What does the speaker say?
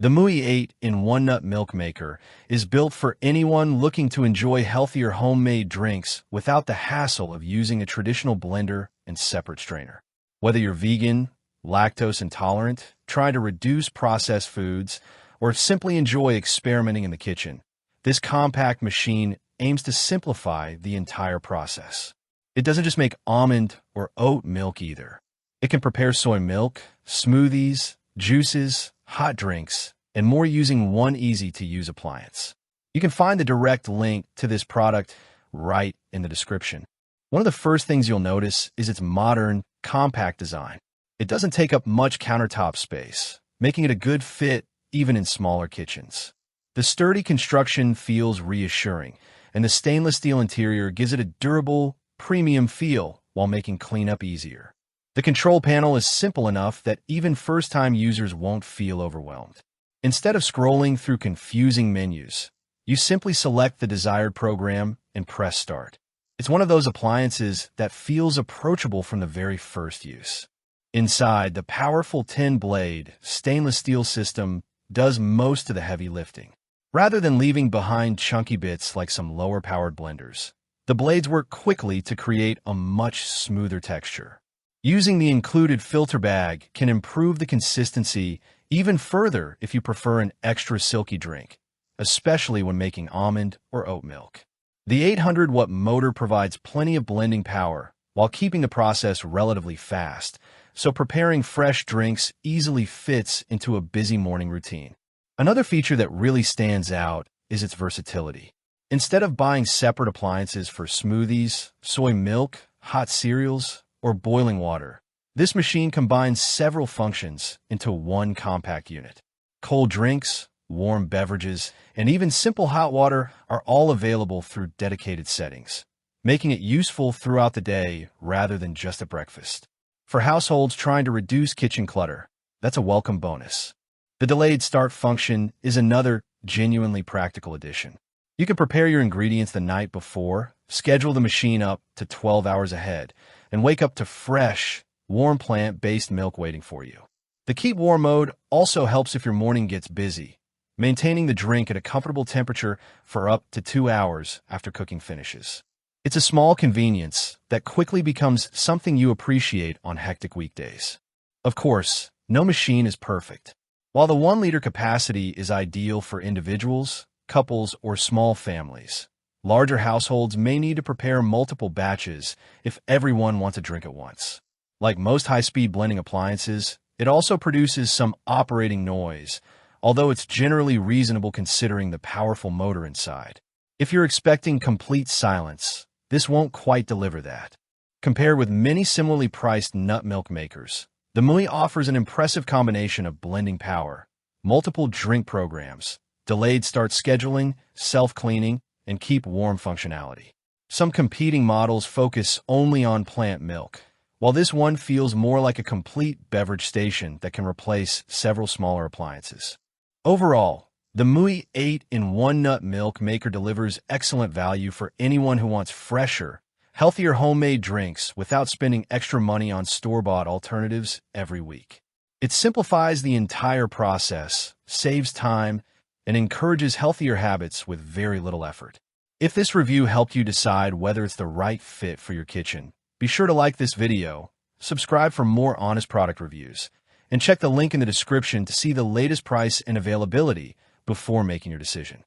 The Mooye 8-in-1 nut milk maker is built for anyone looking to enjoy healthier homemade drinks without the hassle of using a traditional blender and separate strainer. Whether you're vegan, lactose intolerant, trying to reduce processed foods, or simply enjoy experimenting in the kitchen, this compact machine aims to simplify the entire process. It doesn't just make almond or oat milk either. It can prepare soy milk, smoothies, juices, hot drinks, and more using one easy-to-use appliance. You can find the direct link to this product right in the description. One of the first things you'll notice is its modern, compact design. It doesn't take up much countertop space, making it a good fit even in smaller kitchens. The sturdy construction feels reassuring, and the stainless steel interior gives it a durable, premium feel while making cleanup easier. The control panel is simple enough that even first-time users won't feel overwhelmed. Instead of scrolling through confusing menus, you simply select the desired program and press start. It's one of those appliances that feels approachable from the very first use. Inside, the powerful 10-blade stainless steel system does most of the heavy lifting. Rather than leaving behind chunky bits like some lower-powered blenders, the blades work quickly to create a much smoother texture. Using the included filter bag can improve the consistency even further if you prefer an extra silky drink, especially when making almond or oat milk. The 800-watt motor provides plenty of blending power while keeping the process relatively fast, so preparing fresh drinks easily fits into a busy morning routine. Another feature that really stands out is its versatility. Instead of buying separate appliances for smoothies, soy milk, hot cereals, or boiling water, this machine combines several functions into one compact unit. Cold drinks, warm beverages, and even simple hot water are all available through dedicated settings, making it useful throughout the day rather than just at breakfast. For households trying to reduce kitchen clutter, that's a welcome bonus. The delayed start function is another genuinely practical addition. You can prepare your ingredients the night before, schedule the machine up to 12 hours ahead, and wake up to fresh, warm plant-based milk waiting for you. The Keep Warm mode also helps if your morning gets busy, maintaining the drink at a comfortable temperature for up to 2 hours after cooking finishes. It's a small convenience that quickly becomes something you appreciate on hectic weekdays. Of course, no machine is perfect. While the 1-liter capacity is ideal for individuals, couples, or small families, larger households may need to prepare multiple batches if everyone wants a drink at once. Like most high-speed blending appliances, it also produces some operating noise, although it's generally reasonable considering the powerful motor inside. If you're expecting complete silence, this won't quite deliver that. Compared with many similarly priced nut milk makers, the Mooye offers an impressive combination of blending power, multiple drink programs, delayed start scheduling, self-cleaning, and keep warm functionality. Some competing models focus only on plant milk, while this one feels more like a complete beverage station that can replace several smaller appliances. Overall, the Mooye 8-in-1 nut milk maker delivers excellent value for anyone who wants fresher, healthier homemade drinks without spending extra money on store-bought alternatives every week. It simplifies the entire process, saves time, and encourages healthier habits with very little effort. If this review helped you decide whether it's the right fit for your kitchen, be sure to like this video, subscribe for more honest product reviews, and check the link in the description to see the latest price and availability before making your decision.